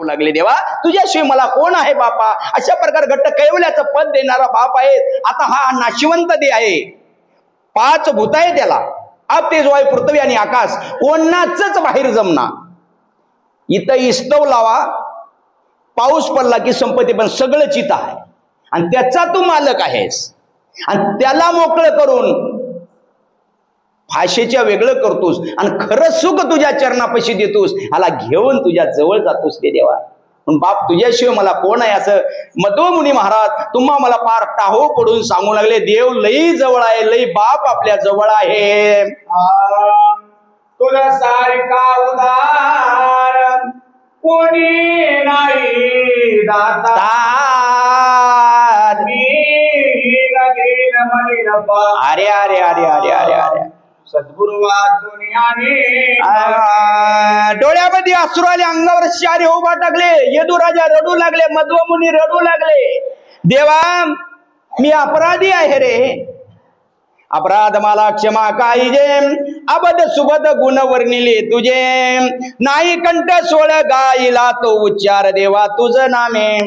लागले देवा, तुझ्याशिवाय मला कोण आहे बापा. अशा प्रकारे घट्ट कैवल्याचं पद देणारा बाप आहे. आता हा नाशिवंत दे आहे, 5 भूत आहे त्याला, आप तेज वायू पृथ्वी आणि आकाश, कोणाच बाहेर जमना. इथं इस्तव लावा, पाऊस पडला की संपत्ती, पण सगळं चिता आहे आणि त्याचा तू मालक आहेस. आणि त्याला मोकळं करून फाशीच्या वेगळं करतोस आणि खरं सुख तुझ्या चरणापाशी देतोस. ह्याला घेऊन तुझ्या जवळ जातोस रे देवा. पण बाप तुझ्याशिवाय मला कोण आहे. असं मध्वमुनी महाराज तुम्हा मला पार टाहो पडून सांगू लागले. देव लई जवळ आहे, लई बाप आपल्या जवळ आहे. तुझा सारखा उदार कोणी नाही दाता, अरे अरे अरे अरे अरे अरे सद्गुरु वाचून डोळ्यामध्ये अश्रू आले, अंगावर शारे उभा टाकले, यदुराजा रडू लागले, मध्वमुनी रडू लागले. देवा मी अपराधी आहे रे, अपराध मला क्षमा काहीजे, अबद सुबद गुण वर्णिले तुझे, नाही कंठ सोळ गाईला तो उच्चार देवा तुझं नामे.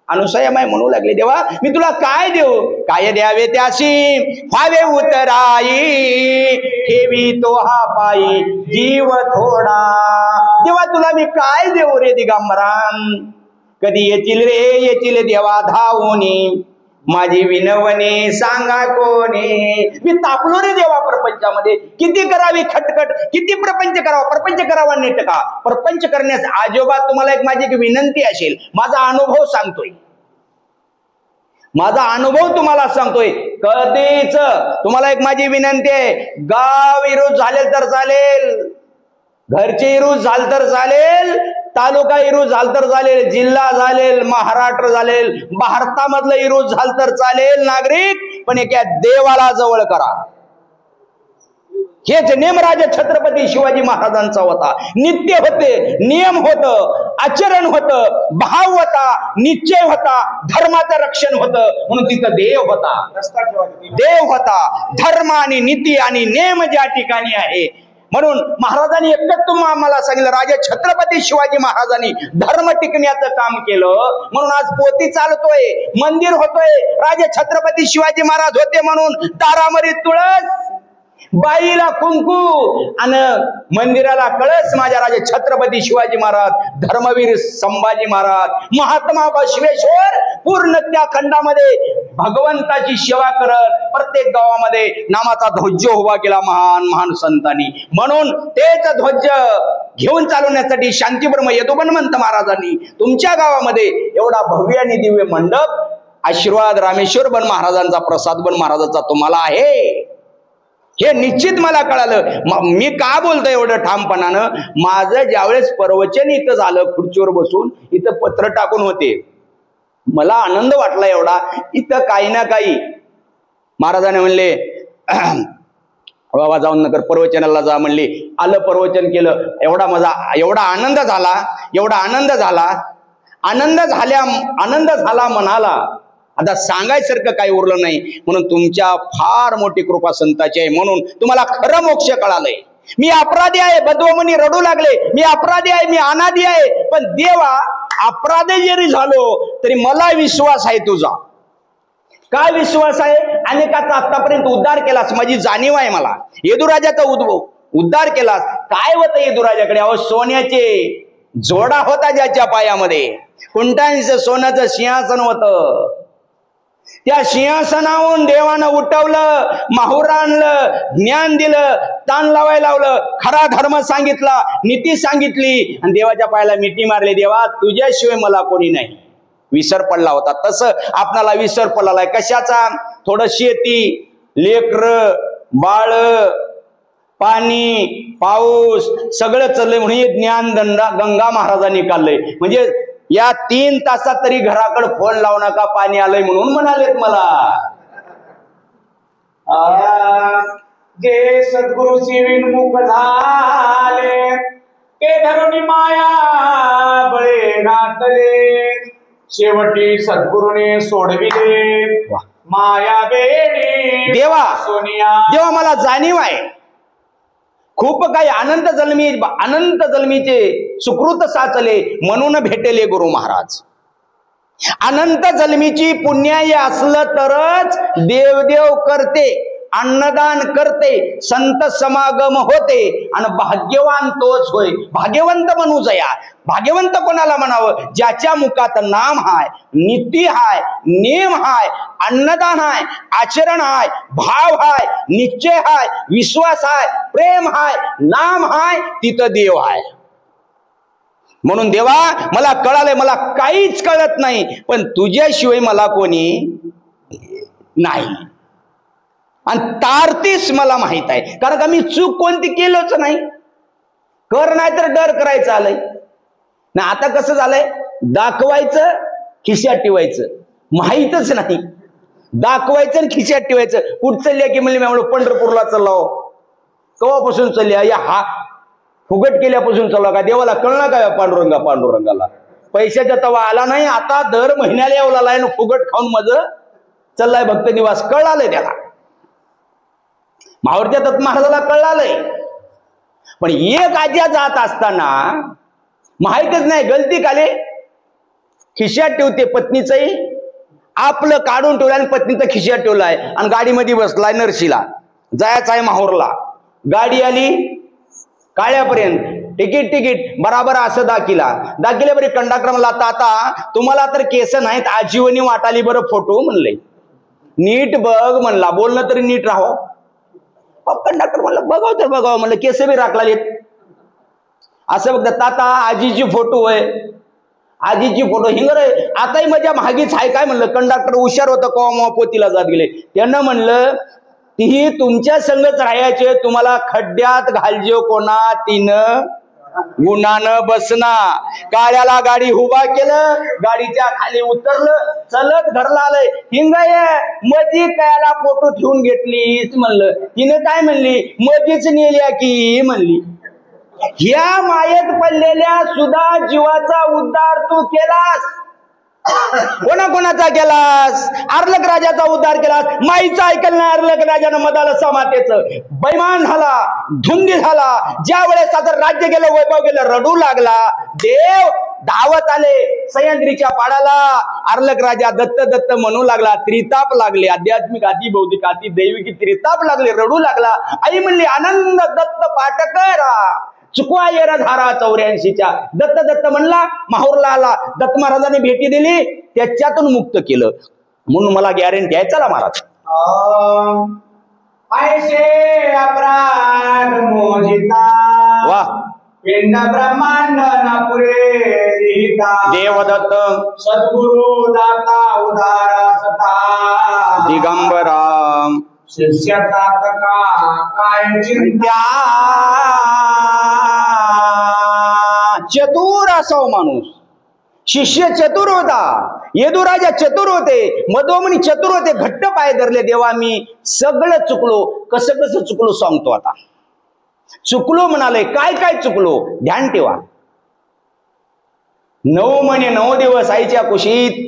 अनुसयामाय म्हणू लागले देवा मी तुला काय देऊ, काय द्यावे त्याशी व्हावे उतराई, ठेवी तो हा पायी जीव थोडा. देवा तुला मी काय देऊ रे दिगंबराम, कधी येतील रे येतील देवा धावूनी, माझी विनवणी सांगा कोणी. मी तापलो रे देवा प्रपंचामध्ये, किती करावी खटखट, किती प्रपंच करावा, प्रपंच करावा नीट का. प्रपंच करण्यास आजोबा तुम्हाला एक माझी एक विनंती असेल, माझा अनुभव सांगतोय, माझा अनुभव तुम्हाला सांगतोय. कधीच तुम्हाला एक माझी विनंती आहे, गाव इरूज झालेल तर चालेल, घरचे इरूज झाल तर चालेल, तालुका इरूज झाल तर चालेल, जिल्हा झालेल, महाराष्ट्र झालेल, भारतामधलं इरूज झाल तर चालेल नागरिक, पण एका देवाला जवळ करा. हेच नेम राजा छत्रपती शिवाजी महाराजांचा होता. नित्य होते, नियम होत, आचरण होत, भाव होता, निश्चय होता, धर्माचं रक्षण होतं, म्हणून तिथं देव होता. देव होता. धर्म आणि नीती आणि नेम ज्या ठिकाणी आहे, म्हणून महाराजांनी एकच तुम्हाला आम्हाला सांगितलं, राजा छत्रपती शिवाजी महाराजांनी धर्म टिकण्याचं काम केलं, म्हणून आज पोती चालतोय, मंदिर होतोय. राजा छत्रपती शिवाजी महाराज होते म्हणून दारामरी तुळस, बाईला कुंकू आणि मंदिराला कळस. माझ्या राजा छत्रपती शिवाजी महाराज, धर्मवीर संभाजी महाराज, महात्मा बसवेश्वर पूर्ण त्या खंडामध्ये भगवंताची सेवा करत प्रत्येक गावामध्ये नामाचा ध्वज उभा केला महान महान संतांनी. म्हणून तेच ध्वज घेऊन चालवण्यासाठी शांतीब्रह्म यदुवन्मंत महाराजांनी तुमच्या गावामध्ये एवढा भव्य आणि दिव्य मंडप, आशीर्वाद रामेश्वर बन महाराजांचा, प्रसाद बन महाराजांचा तुम्हाला आहे, हे निश्चित मला कळालं. मी का बोलतोय एवढं ठामपणानं, माझं ज्यावेळेस प्रवचन इथं झालं, खुर्चीवर बसून इथं पत्र टाकून होते, मला आनंद वाटला एवढा. इथं काही ना काही महाराजांनी म्हणले बाबा जाऊन नकर प्रवचनाला जा म्हणले, आलं प्रवचन केलं, एवढा मजा, एवढा आनंद झाला, एवढा आनंद झाला, आनंद झाला मनाला. आता सांगायसारखं काही उरलं नाही. म्हणून तुमच्या फार मोठी कृपा संताची आहे, म्हणून तुम्हाला खरं मोक्ष कळालंय. मी अपराधी आहे, बद्वमुनी रडू लागले, मी अपराधी आहे, मी अनादी आहे, पण देवा अपराधी जरी झालो तरी मला विश्वास आहे तुझा. काय विश्वास आहे, अनेकाचा आतापर्यंत उद्धार केलास, माझी जाणीव आहे मला. यदुराजाचा उद्धार केलास. काय होतं यदुराजाकडे, अहो सोन्याचे जोडा होता ज्याच्या पायामध्ये, कुंटांचं सोन्याचं सिंहासन होतं. त्या सिंहासनाहून देवानं उठवलं, माहुर आणलं, ज्ञान दिलं, ताण लावायला लावलं, खरा धर्म सांगितला, नीती सांगितली आणि देवाच्या पायाला मिठी मारली. देवा तुझ्याशिवाय मला कोणी नाही. विसर पडला होता, तसं आपणाला विसर पडलाय. कशाचा, थोडं शेती, लेकर, बाळ, पाणी, पाऊस सगळं चाललंय, म्हणून हे ज्ञान गंगा महाराजांनी काढलंय. म्हणजे या 3 तासात तरी घराकडे फोन लावू नका, पाणी आलंय म्हणून म्हणालेत मला. जे सद्गुरूची विनमुख झाले, ते धरुणी माया बळे घातले, शेवटी सद्गुरूने सोडविले माया बेडी. देवा मला जाणीव आहे, खूप काही अनंत जन्मीचे सुकृत साचले म्हणून भेटले गुरु महाराज. अनंत जन्मीची पुण्याई असलं तरच देवदेव करते, अन्नदान करते, संत समागम होते आणि भाग्यवान तोच होय. भाग्यवंत म्हणू जया. भाग्यवंत कोणाला म्हणावं? ज्याच्या मुखात नाम हाय, नीती हाय, नेम हाय, अन्नदान हाय, आचरण हाय, भाव हाय, निश्चय हाय, विश्वास हाय, प्रेम हाय, नाम हाय, तिथं देव हाय. म्हणून देवा मला कळालंय, मला काहीच कळत नाही, पण तुझ्याशिवाय मला कोणी नाही. आणि तारतीस मला माहित आहे, कारण का मी चूक कोणती केलंच नाही. कर नाही तर डर करायचं आलंय ना. आता कसं झालंय, दाखवायचं खिशात ठेवायचं, माहीतच नाही. दाखवायचं आणि खिशात ठेवायचं. कुठं चालल्या की म्हणले मी पंढरपूरला चाललो. केव्हापासून चालल्या? या हा फुगट केल्यापासून चालला का? देवाला कळणार का पांडुरंगाला? पैशाच्या तवा आला नाही, आता दर महिन्याला येवला आहे, फुगट खाऊन माझं चाललाय भक्त निवास. कळालंय त्याला, मावळत्या दत्त महाराजाला कळालंय. पण एक आज्या जात असताना माहितच नाही, गलती काले खिशात ठेवते. पत्नीचंही आपलं काढून ठेवलं आणि पत्नीचं खिशात ठेवलाय आणि गाडीमध्ये बसलाय. नरशीला जायचं आहे माहूरला. गाडी आली काळ्यापर्यंत, तिकीट बराबर असं दाखिले बरे. कंडक्टर म्हणला आता तुम्हाला तर केस नाहीत, आजीवनी वाटाली बरं फोटो म्हणले. नीट बघ म्हणला, बोलणं तरी नीट राहो. कंडक्टर म्हणलं बघाव तर बघाव म्हणलं, केस बी राखलालेत असं बघ. ताता आजीची फोटो आहे, आजीची फोटो हिंगर आहे. आताही माझ्या मागीच आहे काय म्हणलं. कंडक्टर हुशार होतं, कवा पोतीला जात गेले. त्यांना म्हणलं ती तुमच्या संगच राहायचे, तुम्हाला खड्ड्यात घालजो कोणा तिनं गुणानं बसना. काळ्याला गाडी उभा केलं, गाडीच्या खाली उतरलं, चलत घरला आलंय. हिंगाय मजी कायला फोटो ठेवून घेतलीस म्हणलं. तिनं काय म्हणली? मजीच नेल्या की म्हणली. ह्या मायेत पडलेल्या सुद्धा जीवाचा उद्धार तू केलास. कोणाचा केलास? अर्लक राजाचा उद्धार केलास. माईचा ऐकलं नाही अर्लक राजानं मदाला समातेचं. बैमान झाला, धुंदी झाला. ज्या वेळेस आता राज्य गेलं, वैभव गेलं, रडू लागला. देव धावत आले सह्याद्रीच्या पाडाला. अर्लक राजा दत्त म्हणू लागला. त्रिताप लागले, आध्यात्मिक आधी भौतिक आधी दैविकी त्रिताप लागले, रडू लागला. आई म्हणली आनंद दत्त पाटकरा चुकवा येरा धारा 84च्या. दत्त म्हणला, माहूरला आला. दत्त महाराजांनी भेटी दिली, त्याच्यातून मुक्त केलं. म्हणून मला गॅरंटी आहे. चला महाराज. ऐसे अपराध मोजिता वा पिंड ब्रह्मांड नापुरे लिहिता. देवदत्त सद्गुरु दाता उदार सता दिगंबरा शिष्याचा काय चिंता. चतुर असाव माणूस. शिष्य चतुर होता, यदुराजा चतुर होते, मधोमणी चतुर होते. घट्ट पाय धरले. देवा मी सगळं चुकलो. कसं चुकलो सांगतो आता. चुकलो म्हणाले. काय चुकलो? ध्यान ठेवा. 9 महिने 9 दिवस आईच्या कुशीत.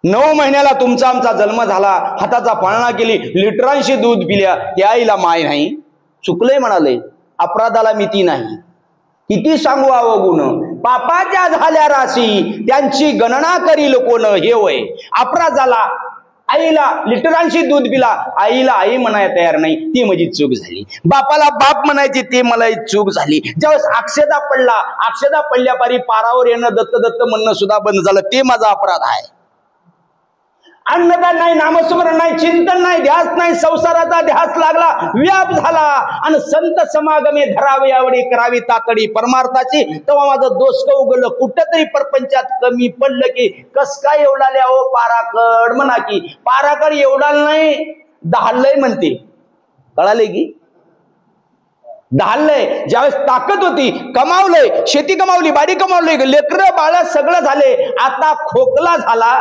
9 महिन्याला तुमचा आमचा जन्म झाला. हाताचा पाळणा केली, लिटरांशी दूध पिल्या. त्या आईला माय नाही. चुकलंय म्हणाले. अपराधाला मिती नाही. किती सांगू अवगुण. पापाच्या झाल्या राशी, त्यांची गणना करील कोण. हे वय अपराध झाला. आईला लिटरांशी दूध पिला. आईला आई म्हणायला तयार नाही, ती माझी चूक झाली. बापाला बाप म्हणायची, ते मला चूक झाली. ज्यावेळेस अक्षदा पडल्या पारी पारावर येणं, दत्त म्हणणं सुद्धा बंद झालं, ते माझा अपराध आहे. अन्नदान नाही, नामस्मरण नाही, चिंतन नाही, ध्यास नाही, संसाराचा ध्यास लागला, व्याप झाला. आणि संत समागमे धरावे आवडी, करावी तातडी परमार्थाची. तेव्हा माझं दोष उगलं. कुठंतरी परपंचात कमी पडलं की कस काय एवढाले अहो पाराकड म्हणा की. पाराकड एवढा नाही, दहालय म्हणते. कळाले की दहालय. ज्यावेळेस ताकद होती, कमावलंय, शेती कमावली, बाडी कमावली, लेकरं बाळ सगळं झाले. आता खोकला झाला,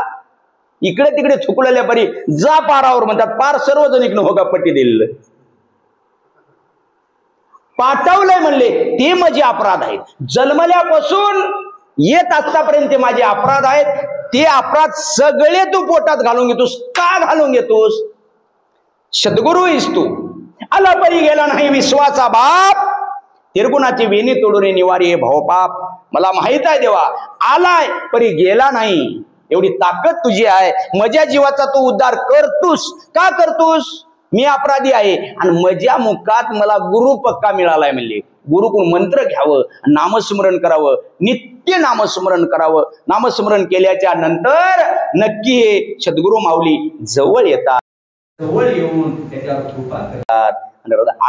इकडे तिकडे थुकलेल्या परी जा पारावर म्हणतात. पार सर्वजण इकडे होगा पट्टी दिलेलं पाठवलंय म्हणले. ते माझे अपराध आहेत. जन्मल्यापासून येत आतापर्यंत ते माझे अपराध आहेत. ते अपराध सगळे तू पोटात घालून घेतोस. का घालून घेतोस? सद्गुरू आहेस तू. आला परी गेला नाही विश्वाचा बाप, निर्गुणाची वेणी तोडून निवारी हे भावपाप. मला माहित आहे देवा, आलाय परी गेला नाही. एवढी ताकद तुझी आहे, माझ्या जीवाचा तू उद्धार करतोस. का करतोस? मी अपराधी आहे आणि माझ्या मुखात मला गुरु पक्का मिळालाय. म्हणले गुरुकडून मंत्र घ्यावं, नामस्मरण करावं, नित्य नामस्मरण करावं. नामस्मरण केल्याच्या नंतर नक्की हे सद्गुरु माऊली जवळ येतात, जवळ येऊन त्याच्यावर कृपा करतात.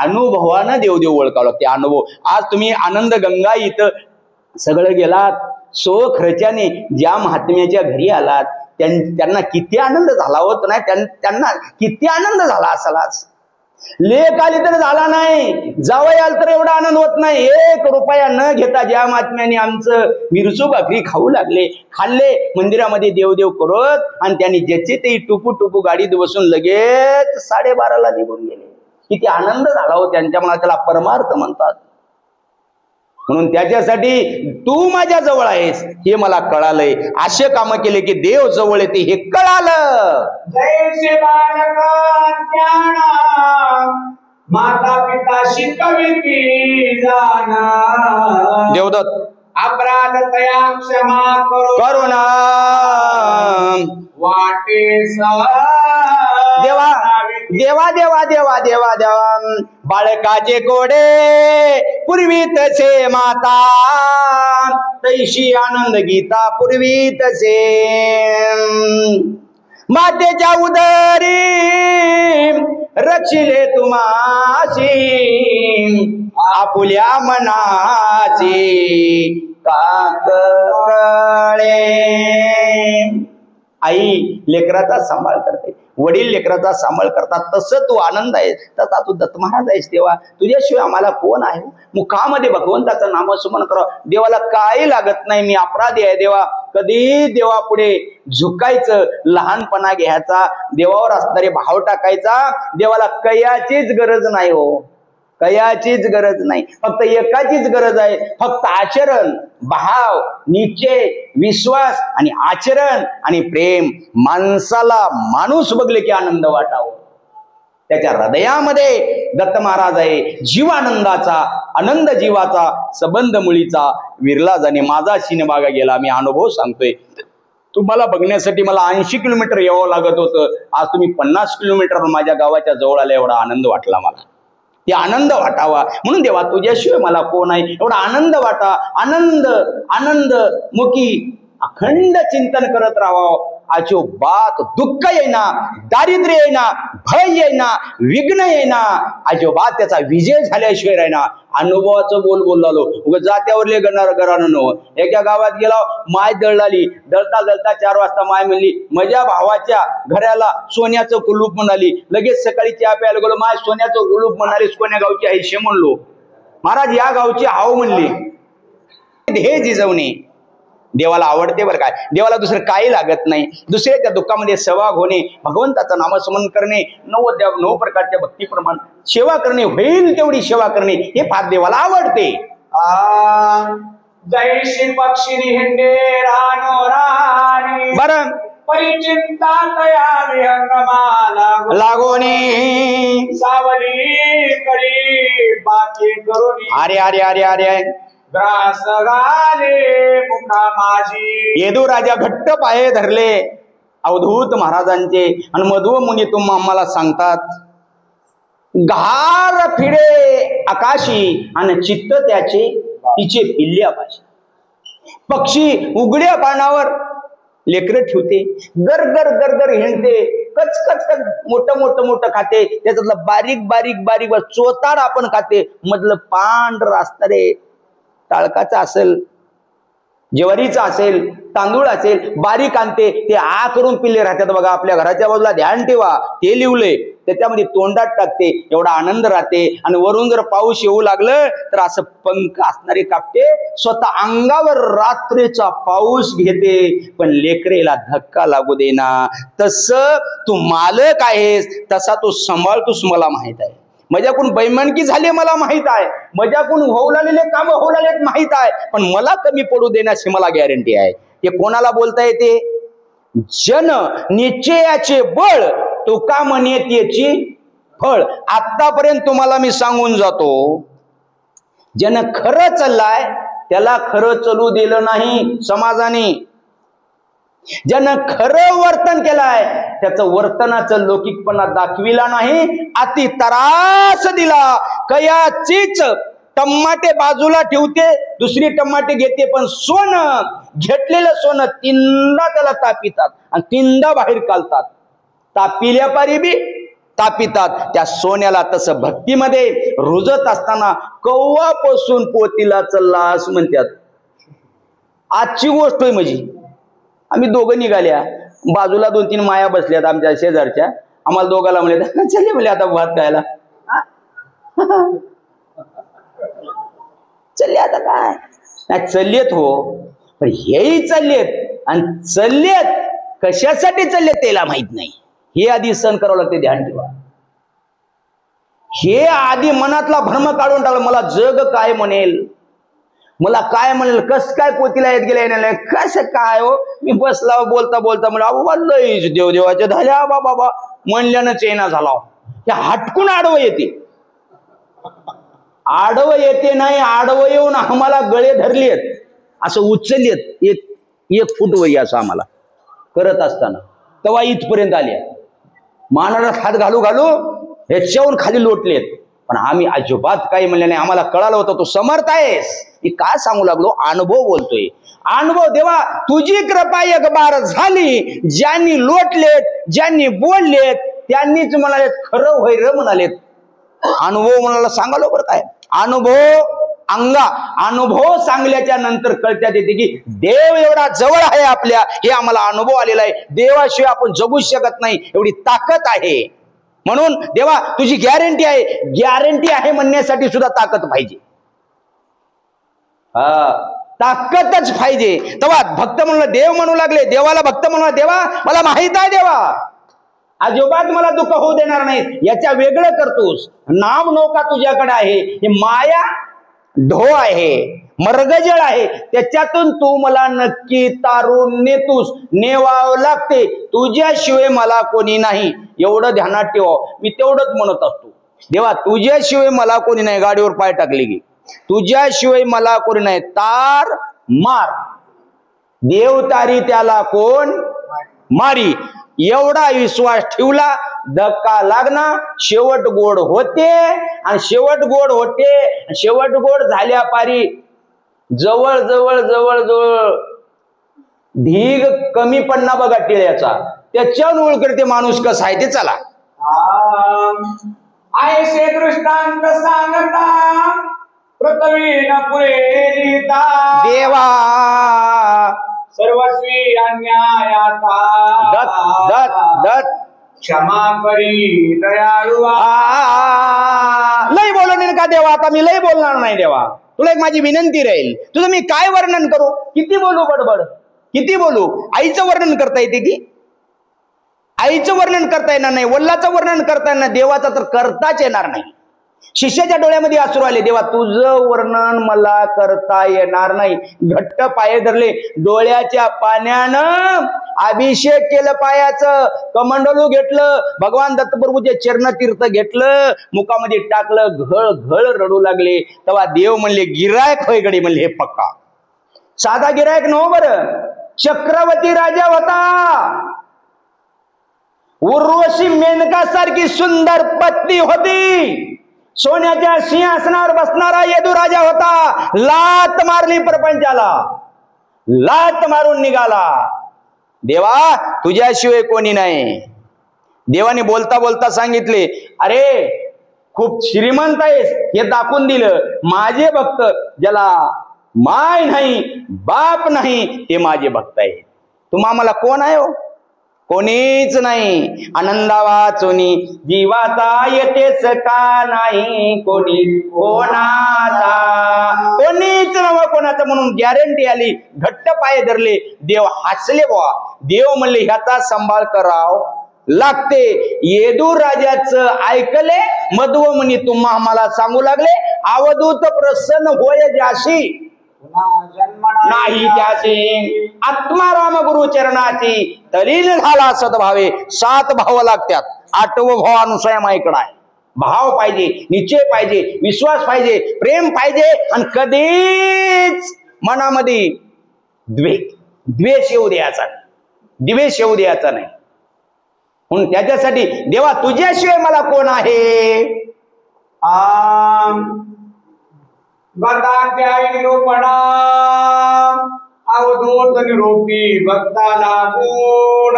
अनुभवानं देवदेव ओळखावं लागते. अनुभव. आज तुम्ही आनंद गंगा इथं सगळं गेलात, सो खर्चाने ज्या महात्म्याच्या घरी आलात त्यांना किती आनंद झाला होत नाही? त्यांना किती आनंद झाला असाल. आज लेख आली तर झाला नाही, जावई आल तर एवढा आनंद होत नाही. 1 रुपया न घेता ज्या महात्म्याने आमचं मिरचू भाकरी खाऊ लागले, खाल्ले, मंदिरामध्ये देवदेव करत, आणि त्यांनी ज्याचे ते टुपू टुपू गाडीत बसून लगेच 12:30ला निघून गेले. किती आनंद झाला हो त्यांच्या मनात. त्याला परमार्थ म्हणतात. म्हणून त्याच्यासाठी तू माझ्या जवळ आहेस हे मला कळालंय. असे काम केले की देव जवळ येते हे कळालं. जैसे बालक ज्ञान माता पिता शिकविती जाना, देवदत्त अपराध तया क्षमा करुणा वाटे देवा देवा देवा देवा देवा देवा. बाळकाचे कोडे पूर्वी तसे माता, तैशी आनंद गीता पूर्वी तसे. मातेच्या उदरी रक्षिले तुम्हाशी, आपुल्या मनाची काक कळे. आई लेकराचा सांभाळ करते, वडील लेकराचा सांभाळ करतात. तसं तू आनंद आहेस, तसा तू दत्त महाराज आहेस. तेव्हा तुझ्याशिवाय आम्हाला कोण आहे? मुखामध्ये भगवंताचं नामस्मरण करा. देवाला काही लागत नाही. मी अपराधी आहे देवा. कधी देवापुढे झुकायचं, लहानपणा घ्यायचा, देवावर असणारे भाव टाकायचा. देवाला कयाचीच गरज नाही हो, कयाचीच गरज नाही. फक्त एकाचीच गरज आहे, फक्त आचरण, भाव, निश्चय, विश्वास आणि आचरण आणि प्रेम. माणसाला माणूस बघले की आनंद वाटावं. त्याच्या हृदयामध्ये दत्त महाराज आहे. जीवानंदाचा, आनंद जीवाचा, संबंध मुळीचा विरला जाणे. माझा सिनेमागा गेला, मी अनुभव सांगतोय. तुम्हाला बघण्यासाठी मला 80 किलोमीटर यावं लागत होतं. आज तुम्ही 50 किलोमीटर माझ्या गावाच्या जवळ आला. एवढा आनंद वाटला मला. ते आनंद वाटावा म्हणून देवा तुझ्याशिवाय मला कोण आहे? एवढा आनंद वाटा. आनंद आनंद मुखी अखंड चिंतन करत राहावं. अजोबात दुःख येईना, दारिद्र्य येईना, भय येईना, विघ्न येईना, अजोबात त्याचा विजय झाल्याशिवाय राहिना. अनुभवाचं बोललो जात्यावरले गरानं. एका गावात गेला, माय दळली. दळता दळता 4 वाजता माय म्हणली माझ्या भावाच्या घराला सोन्याचं कुलूप म्हणाली. लगेच सकाळी चहा प्यायला गेलो, माय सोन्याचं कुलूप म्हणाली. कोण्या गावची आहे शे म्हणलो. महाराज या गावची हाव म्हणली. हे जिजवणे देवाला आवडते बरं. काय देवाला दुसरं काही लागत नाही. दुसऱ्याच्या दुःखामध्ये सहभाग होणे, भगवंताचं नामस्मरण करणे, 9 प्रकारच्या भक्तीप्रमाण सेवा करणे, होईल तेवढी सेवा करणे हे फार देवाला आवडते. जैशी पक्षिणी हिंडे रानो राणी, बरं परिचिंता तया विहंगमाला लागोने सावली करी बाकी करुणी. अरे अरे अरे अरे ग्रास घाले मुखा माझी. येदू राजा घट्ट पाये धरले अवधूत महाराजांचे. आणि मधु मुनी तुम आम्हाला सांगतात घार फिरे आकाशी आणि चित्त त्याचे तिचे पिल्ले आकाशी. पक्षी उघड्या पानावर लेकर ठेवते, गरगर गरगर हिंडते, कचकच कच मोठं मोठं मोठं खाते. त्याच्यातलं बारीक बारीक बारीक चोताड आपण खाते. मधलं पांढर असणारे टाळकाचा असेल, ज्वारीचा असेल, तांदूळ असेल, बारीक आणते. ते आ करून पिल्ले राहतात बघा. आपल्या घराच्या बाजूला ध्यान ठेवा, ते लिवले त्याच्यामध्ये तोंडात टाकते. एवढा आनंद राहते. आणि वरून जर पाऊस येऊ लागलं तर असं पंख असणारे कापते, स्वतः अंगावर रात्रीचा पाऊस घेते. पण लेकरेला धक्का लागू देना. तसं तू मालक आहेस, तसा तू सांभाळतोस मला माहित आहे. माझ्याकडून बैमानकी झाली मला माहित आहे. माझ्याकडून होऊ लागलेले काम होऊ लागलेत माहित आहे. पण मला कमी पडू देण्याची मला गॅरंटी आहे. हे कोणाला बोलता येते? जन निश्चयाचे बळ तुका म्हणेत याची फळ. आतापर्यंत तुम्हाला मी सांगून जातो, ज्यानं खरं चाललाय त्याला खरं चलू दिलं नाही समाजाने. ज्यानं खरं वर्तन केलाय त्याचं वर्तनाचं लौकिकपणा दाखविला नाही, अति त्रास दिला. कयाचीच टमाटे बाजूला ठेवते, दुसरी टमाटे घेते, पण सोनं, घेतलेलं सोनं तीनदा त्याला तापितात आणि तीनदा बाहेर काढतात. तापिल्या पारी बी तापितात. त्या सोन्याला तसं भक्तीमध्ये रुजत असताना कव्वापासून पोतीला चल्ला असं म्हणतात. आजची गोष्ट आहे. म्हणजे आम्ही दोघं निघाल्या, बाजूला 2-3 माया बसल्यात आमच्या शेजारच्या. आम्हाला दोघाला म्हणले, चले म्हणले आता भात खायला. चलले आता काय नाही, चललेत हो, पण हेही चाललेत. आणि चाललेत कशासाठी चाललेत त्याला माहित नाही. हे आधी सहन करावं लागते, ध्यान ठेवा. हे आधी मनातला भ्रम काढून टाकलं. मला जग काय म्हणेल, मला काय म्हणेल, कस काय पोतीला येत गेल्या, कसं काय हो. मी बसला बोलता बोलता मला लईच देवदेवाच्या झाल्या बाबा म्हणल्यानं चेना झाला. त्या हटकून आडवं येते, आडवं येते नाही, आडवं येऊन आम्हाला गळे धरलेत, असं उचललेत 1 फूट वय असं आम्हाला करत असताना. तेव्हा इथपर्यंत आले, मानाला हात घालू घालू ह्याच्याहून खाली लोटलेत. पण आम्ही अजिबात काही म्हणले नाही. आम्हाला कळालं होतं तू समर्थ आहेस. मी काय सांगू लागलो, अनुभव बोलतोय. अनुभव. देवा तुझी कृपा एक बार झाली. ज्यांनी लोटलेत, ज्यांनी बोललेत, त्यांनीच म्हणालेत खरं होय र म्हणालेत. अनुभव म्हणाला सांगालो बरं काय. अनुभव सांगल्याच्या नंतर कळत्यात येते की देव एवढा जवळ आहे आपल्या, हे आम्हाला अनुभव आलेला आहे. देवाशिवाय आपण जगूच शकत नाही, एवढी ताकद आहे. म्हणून देवा तुझी गॅरंटी आहे. गॅरंटी आहे म्हणण्यासाठी सुद्धा ताकद पाहिजे. ताकदच पाहिजे. तेव्हा भक्त म्हणून देव म्हणू लागले, देवाला भक्त म्हणून, देवा मला माहित आहे, देवा अजिबात मला दुःख होऊ देणार नाही. याच्या वेगळं करतोस. नाम नौका तुझ्याकडे आहे, हे माया ढो आहे, मर्गजळ आहे, त्याच्यातून तू मला नक्की तारून नेतोस. नेवावं लागते. तुझ्याशिवाय मला कोणी नाही, एवढं ध्यानात ठेवा. मी तेवढंच म्हणत असतो, देवा तुझ्याशिवाय मला कोणी नाही. गाडीवर पाय टाकले की तुझ्याशिवाय मला कोणी नाही. तार मार, देव तारी त्याला कोण मारी. एवढा विश्वास ठेवला, धक्का लागणार, शेवट गोड होते. आणि शेवट गोड होते, शेवट गोड झाल्या पारी जवळ जवळ जवळ जवळ ढीग कमी पडना बघा टिळ्याचा. त्याच्यावर ओळख करते माणूस कसा आहे ते. चला ऐसे दृष्टांत सांगता पृथ्वी न पुरे लिहिता. देवा सर्वस्वी अन्यायाता दत्त दत्त दत्त क्षमा करी दयाळू. लय बोलू नये का देवा. आता मी लय बोलणार नाही देवा. तुला एक माझी विनंती राहील. तुझं मी काय वर्णन करू, किती बोलू बडबड, किती बोलू. आईचं वर्णन करता येते की आईचं वर्णन करता येणार नाही, वडिलाचं वर्णन करता येणार, देवाचं तर करताच येणार नाही. शिष्याच्या डोळ्यामध्ये अश्रू आले. देवा तुझं वर्णन मला करता येणार नाही. घट्ट पाय धरले, डोळ्याच्या पाण्यानं अभिषेक केलं पायाचं, कमंडलू घेतलं, भगवान दत्तप्रभूचे चरणतीर्थ घेतलं, मुखामध्ये टाकलं, घळ घळ रडू लागले. तेव्हा देव म्हणले गिरायक होय गडी. म्हणले हे पक्का साधा गिरायक नव्ह बरं, चक्रवर्ती राजा होता. उर्वशी मेनकासारखी सुंदर पत्नी होती. सोन्याच्या सिंहासनावर बसणारा यदुराजा होता. लात मारली प्रपंचाला, लात मारून निघाला. देवा तुझ्याशिवाय कोणी नाही. देवाने बोलता बोलता सांगितले, अरे खूप श्रीमंत आहेस हे दाखवून दिलं. माझे भक्त ज्याला माय नाही बाप नाही ते माझे भक्त आहे. तुम्हा मला कोण आहे हो? कोणीच नाही. आनंदा वाचोनी जीवाचा येतेच का नाही कोणी कोणाचा. कोणीच नव्हतं कोणाचं. म्हणून गॅरंटी आली. घट्ट पाय धरले. देव हसले बुवा. देव म्हणले ह्याचा सांभाळ कराव लागते. येदूर राजाचं ऐकले. मध्व म्हणी तुम्हा आम्हाला सांगू लागले, अवधूत प्रसन्न होय ज्याशी नाही त्याची आत्माराम गुरु चरणाची तलीन झाला सद्भावे. 7 भाव लागतात. 8वं भाव अनुसया माईकडे आहे. भाव पाहिजे, निश्चय पाहिजे, विश्वास पाहिजे, प्रेम पाहिजे, आणि कधीच मनामध्ये द्वेष येऊ द्यायचा, द्वेष येऊ द्यायचा नाही. म्हणून त्याच्यासाठी देवा तुझ्याशिवाय मला कोण आहे. निरूपणा अवधूत निरूपी भक्ताला गुण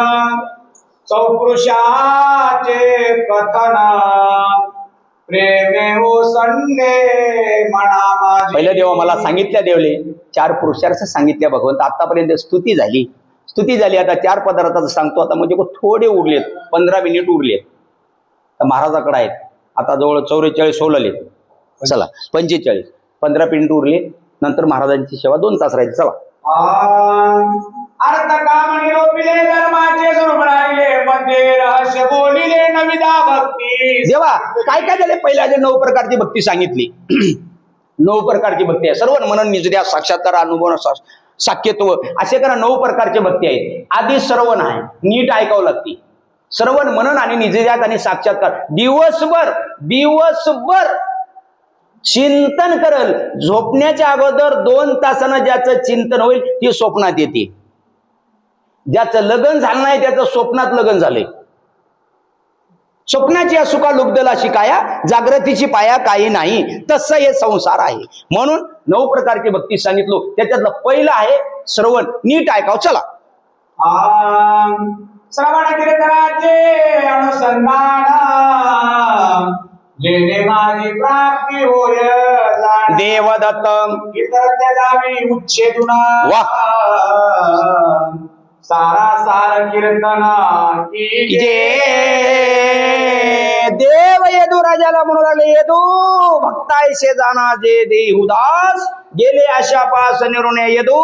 सौपुरुषाचे कथन प्रेमे हो संडे मना माझे. पहिलं देवा मला सांगितल्या देवले 4 पुरुषार्थ सांगितल्या भगवंत. आतापर्यंत स्तुती झाली. आता 4 पदार्थाचं सांगतो. आता म्हणजे थोडे उरलेत, 15 मिनिट उरलेत. महाराजाकडे आहेत आता जवळ 44 सोलले. चला 45 15 मिनिट उरले. नंतर महाराजांची सेवा 2 तास राहील. चला. अर्थ काम निरोपिले धर्माचे स्वरूप राहिले मध्ये रहस्य बोलिले नविदा भक्ती. देवा काय काय झाले. पहिल्या 9 प्रकारची भक्ती सांगितली. 9 प्रकारची भक्ती आहे. सर्व मनन निजद्या साक्षात्कार अनुभव साक्यत्व असे करा 9 प्रकारचे भक्ती आहेत. आधी श्रवण आहे, नीट ऐकावं लागते. श्रवण मनन आणि निजद्यात आणि साक्षात्कार. दिवसभर चिंतन करल. झोपण्याच्या अगोदर 2 तासानं ज्याचं चिंतन होईल ते स्वप्नात येते. ज्याचं लग्न झालं नाही त्याचं स्वप्नात लग्न झालंय. स्वप्नाची सुखा लुब्धला शिकाया, जागृतीची पाया काही नाही. तसं हे संसार आहे. म्हणून 9 प्रकारची भक्ती सांगितलो. त्याच्यातलं पहिलं आहे श्रवण. नीट ऐकाव. चला. श्रवण कीर्तनाचे अनुसंधान जेणे माझी प्राप्ती होय देवदत्तम इतर जावी उच्छेदुना. सारा सार कीर्तना की देव येदू राजाला म्हणू लागले, येदू भक्तायसे जाना जे देहुदास गेले आशा पास निरुणे. येदू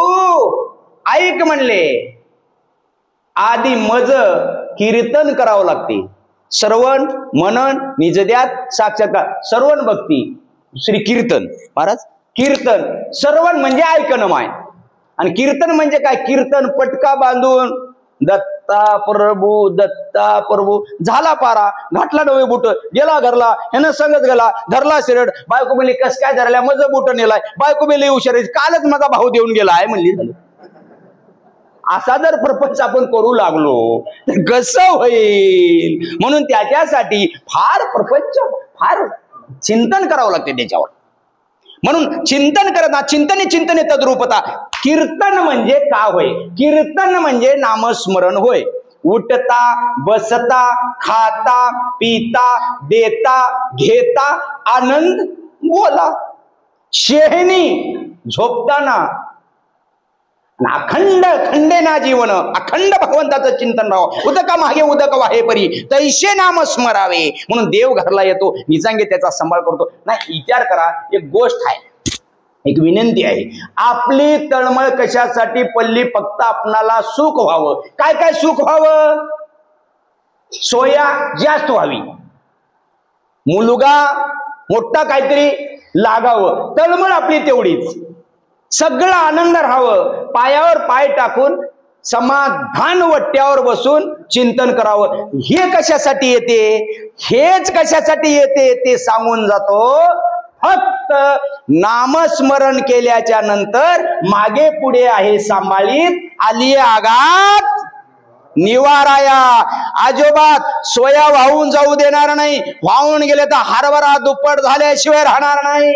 ऐक म्हणले. आधी मज कीर्तन करावं लागते. श्रवण मनन निजद्यात साक्षात्कार. श्रवण भक्ती, दुसरी कीर्तन. महाराज कीर्तन श्रवण म्हणजे ऐकणं माय, आणि कीर्तन म्हणजे काय. कीर्तन पटका बांधून दत्ता प्रभू झाला पारा, घातला डोळे बुट, गेला घरला, ह्यानं संगत गेला, धरला शिरड. बायको म्हणली कस काय धरल्या, मज बुट नेलाय. बायको बेली हुशार, कालच माझा भाऊ देऊन गेला आहे म्हणली. झालं. असा जर प्रपंच आपण करू लागलो तर कसं होईल. म्हणून त्याच्यासाठी फार चिंतन करावं लागते त्याच्यावर. म्हणून चिंतन करत चिंतने तद्रूपता. कीर्तन म्हणजे का होय. कीर्तन म्हणजे नामस्मरण होय. उठता बसता खाता पिता देता घेता आनंद बोला. शेहनी झोपताना अखंड खंडेना जीवन, अखंड भगवंताचं चिंतन राहावं. उदका मागे उदक वाहे परी तैसे नाम स्मरावे. म्हणून देव घरला येतो, निजांगे त्याचा सांभाळ करतो. नाही विचार करा. एक गोष्ट आहे, एक विनंती आहे. आपली तळमळ कशासाठी पडली. फक्त आपणाला सुख व्हावं. काय काय सुख व्हावं. सोया जास्त व्हावी, मुलगा मोठा काहीतरी लागावं. तळमळ आपली तेवढीच. सगळं आनंद राहावं. पायावर पाय टाकून समाधान वट्ट्यावर बसून चिंतन करावं. हे कशासाठी येते, हेच कशासाठी येते ते सांगून जातो. फक्त नामस्मरण केल्याच्या नंतर मागे पुढे आहे सांभाळीत आली आगात निवाराया. आजोबात सोया वाहून जाऊ देणार नाही. वाहून गेले तर हरभरा दुप्पट झाल्याशिवाय राहणार नाही.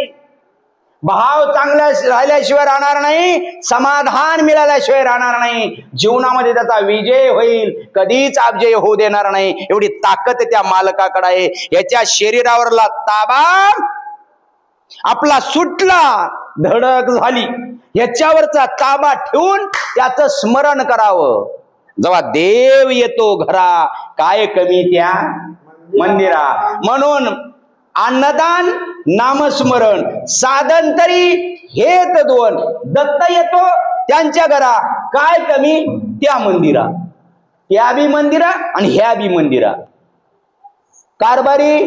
भाव चांगला राहिल्याशिवाय राहणार नाही. समाधान मिळाल्याशिवाय राहणार नाही. जीवनामध्ये त्याचा विजय होईल, कधीच अपजय होऊ देणार नाही. एवढी ताकद त्या मालकाकडे आहे. याच्या शरीरावरला ताबा आपला सुटला, धडक झाली, याच्यावरचा ताबा ठेवून त्याचं स्मरण करावं. जेव्हा देव येतो घरा, काय कमी त्या मंदिरा. म्हणून अन्नदान नामस्मरण साधन तरी हेत 2. दत्त येतो त्यांच्या घरा, काय कमी त्या मंदिरा. त्या बी मंदिरा आणि ह्या बी मंदिरा. कारभारी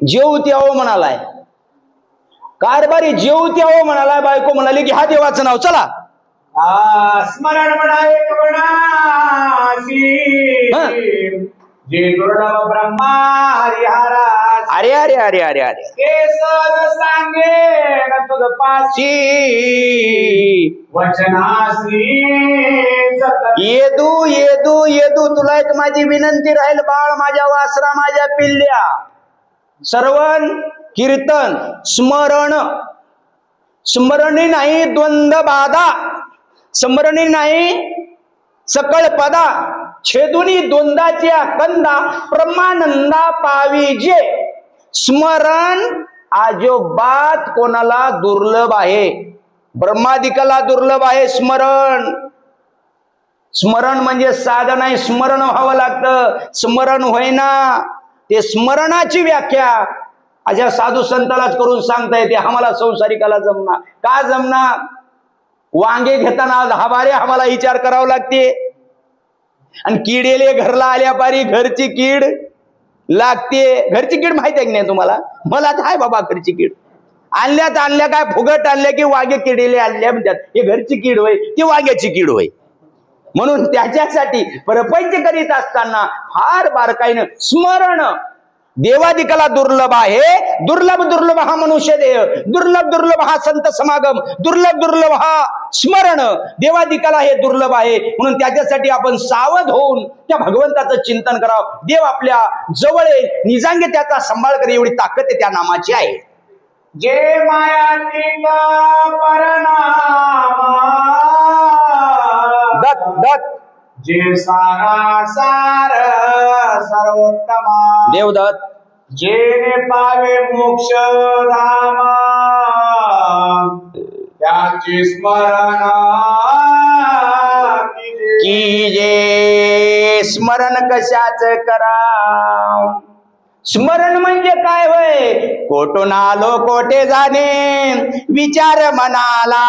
जेवती आहो म्हणालाय. कारभारी जेवती आहो म्हणालाय. बायको म्हणाली की हा देवाचं नाव. चला. स्मरण म्हणाले कवनासी जे दुर्लभ ब्रह्मा हरिहरा. अरे अरे अरे अरे अरे ते सहज सांगे न तुझ पाशी वचनासी येदू येदू येदू तुला एक माझी विनंती राहील बाळ, माझ्या वासरा, माझ्या पिल्ल्या, श्रवण कीर्तन स्मरण, स्मरणी नाही द्वंद्व बाधा, स्मरणी नाही सकळ पदा, छेदुनी द्वंद्वाच्या कंदा प्रमानंदा पाविजे. स्मरण आजोबात कोणाला दुर्लभ आहे, ब्रह्मादिकाला दुर्लभ आहे स्मरण. स्मरण म्हणजे साधन आहे, स्मरण व्हावं लागतं. स्मरण होईना, ते स्मरणाची व्याख्या अशा साधू संतालाच करून सांगता येते. आम्हाला संसारिकाला जमणार का जमणार? वांगे घेताना 10 बारे आम्हाला विचार करावा लागते, आणि किडेले घरला आल्या पारी घरची कीड लागते. घरची कीड माहिती आहे की नाही तुम्हाला? मला तर आहे बाबा घरची कीड. आणल्यात आणल्या काय फुगट आणल्या की वाघे किडेले आणल्या म्हणतात, हे घरची कीड होय, ती वाघ्याची कीड होय. म्हणून त्याच्यासाठी परपंच करीत असताना फार बारकाईनं स्मरण. देवादिकाला दुर्लभ आहे, दुर्लभ दुर्लभ हा मनुष्य देह, दुर्लभ दुर्लभ हा संत समागम, दुर्लभ दुर्लभ हा स्मरण. देवादिकाला हे दुर्लभ आहे, म्हणून त्याच्यासाठी आपण सावध होऊन त्या भगवंताचं चिंतन करावं. देव आपल्या जवळ येईल, निजांगे त्याचा सांभाळ करे एवढी ताकद त्या नामाची आहे. जे मायातीत परनामा दत्त दत्त जे सारासार सर्वोत्तमा देवदत्त जेने पावे मोक्ष धामा त्याचे स्मरण की जे स्मरण कशाच करा. स्मरण म्हणजे काय होय? कोठून आलो कोठे जाणे विचार मनाला,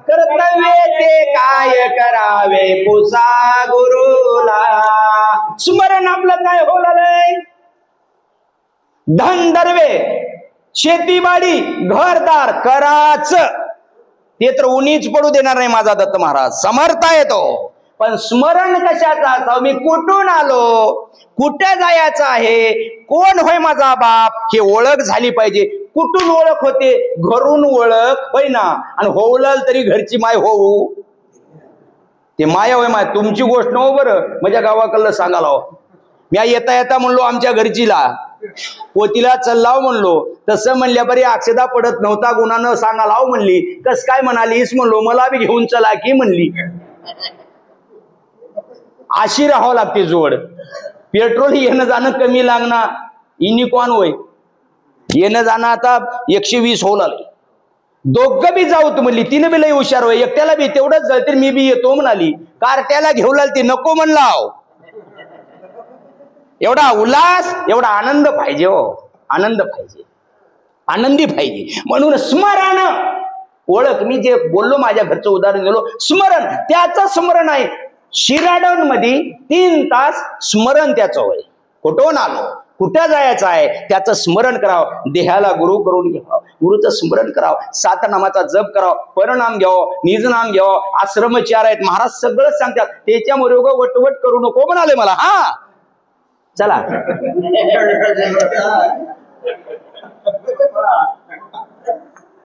कर्तव्य ते काय करावे पुसा गुरुला. स्मरण आपलं काय होलंय? धन दर्वे शेतीबाडी घरदार कराच, ते तर उनीच पडू देणार नाही माझा दत्त महाराज, समर्थ आहे तो. पण स्मरण कशाचं असावं? मी कुठून आलो, कुठे जायचं आहे, कोण होय माझा बाप, हे ओळख झाली पाहिजे. कुठून ओळख होते? घरून ओळख होय ना, आणि होवलाल तरी घरची माय होऊ. ते माया होय माय, तुमची गोष्ट नव्ह बरं, माझ्या गावाकडलं सांगायला हो. मी येता येता म्हणलो आमच्या घरचीला पोतीला चल्लाव म्हणलो, तसं म्हणल्या बरी अक्षदा पडत नव्हता गुणानं सांगा लाव म्हणली. कस काय म्हणालीस म्हणलो, मला बी घेऊन चला की म्हणली. अशी राहावं लागते जोड. पेट्रोल येणं जाणं कमी लागणार, इनिकॉन होय येणं जाणं आता 120 होऊ लागले. दोघं बी जाऊ तू म्हणली, तिने बी लई हुशार होय, एकट्याला बी तेवढंच जळतील, मी बी येतो म्हणाली. कार्ट्याला घेऊ लागली, नको म्हणलाव. एवढा उल्हास, एवढा आनंद पाहिजे हो, आनंद पाहिजे, आनंदी पाहिजे. म्हणून स्मरण ओळख, मी जे बोललो माझ्या घरचं उदाहरण दिलो, स्मरण त्याचं स्मरण आहे. शिराडन मध्ये 3 तास स्मरण त्याचं होय. कुठून आलो, कुठं जायचं आहे त्याचं स्मरण करावं. देहाला गुरु करून घ्यावं, गुरुचं स्मरण करावं, 7 नामाचा जप करावं, परनाम घ्यावं, निजनाम घ्यावं. आश्रमचार आहेत महाराज सगळं सांगतात. त्याच्यामुळे वटवट करू नको म्हणाले मला. हा चला